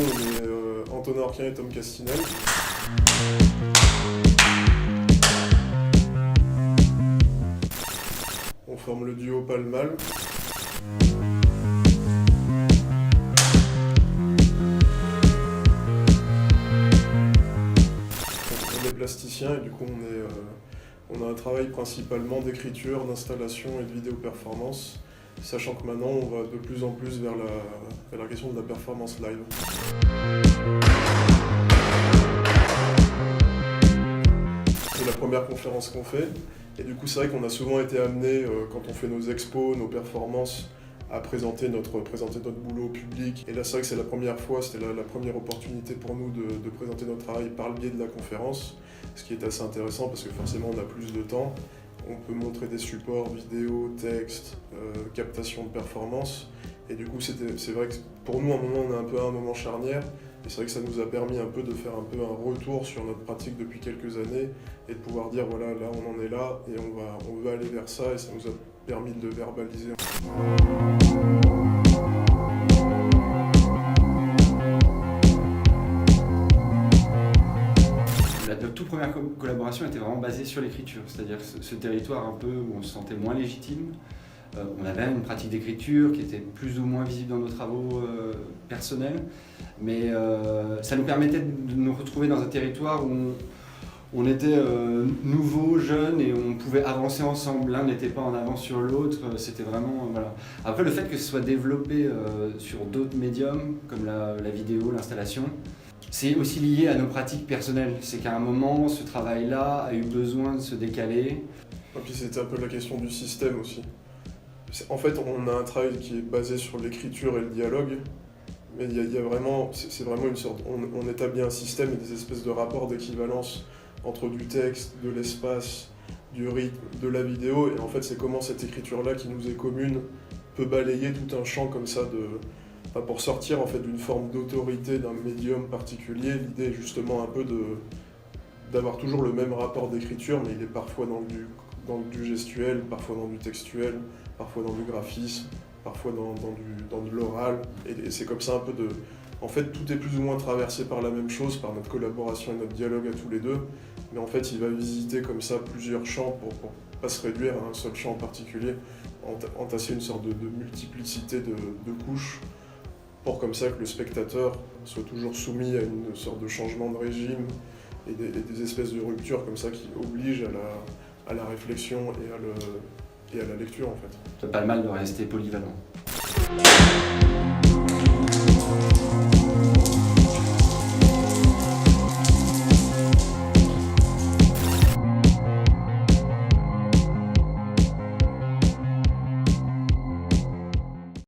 On est Antonin Orquin et Tom Castinel. On forme le duo Palmal. On est plasticien et du coup on a un travail principalement d'écriture, d'installation et de vidéo performance, sachant que maintenant on va de plus en plus vers la question de la performance live. C'est la première conférence qu'on fait et du coup c'est vrai qu'on a souvent été amené quand on fait nos expos, nos performances, à présenter notre boulot au public. Et là c'est vrai que c'est la première fois, c'était la première opportunité pour nous de présenter notre travail par le biais de la conférence, ce qui est assez intéressant parce que forcément on a plus de temps. On peut montrer des supports, vidéos, textes, captation de performance. Et du coup c'est vrai que pour nous à un moment on est un peu à un moment charnière. Et c'est vrai que ça nous a permis un peu de faire un peu un retour sur notre pratique depuis quelques années et de pouvoir dire voilà, là on en est là et on veut aller vers ça et ça nous a permis de le verbaliser. Notre toute première collaboration était vraiment basée sur l'écriture, c'est-à-dire ce territoire un peu où on se sentait moins légitime. On avait une pratique d'écriture qui était plus ou moins visible dans nos travaux personnels, mais ça nous permettait de nous retrouver dans un territoire où on était nouveaux, jeunes et on pouvait avancer ensemble. L'un n'était pas en avance sur l'autre, c'était vraiment... voilà. Après, le fait que ce soit développé sur d'autres médiums, comme la vidéo, l'installation, c'est aussi lié à nos pratiques personnelles. C'est qu'à un moment, ce travail-là a eu besoin de se décaler. Et puis c'était un peu la question du système aussi. En fait, on a un travail qui est basé sur l'écriture et le dialogue, mais c'est vraiment une sorte... On établit un système et des espèces de rapports d'équivalence entre du texte, de l'espace, du rythme, de la vidéo, et en fait c'est comment cette écriture-là qui nous est commune peut balayer tout un champ comme ça pour sortir en fait d'une forme d'autorité d'un médium particulier. L'idée est justement un peu d'avoir toujours le même rapport d'écriture, mais il est parfois dans du gestuel, parfois dans du textuel, parfois dans du graphisme, parfois dans de l'oral, et c'est comme ça un peu de... En fait, tout est plus ou moins traversé par la même chose, par notre collaboration et notre dialogue à tous les deux, mais en fait, il va visiter comme ça plusieurs champs pour pas se réduire à un seul champ en particulier, entasser une sorte de multiplicité de couches, pour comme ça que le spectateur soit toujours soumis à une sorte de changement de régime et des espèces de ruptures comme ça qui obligent à la réflexion et à la lecture en fait. Pas le mal de rester polyvalent.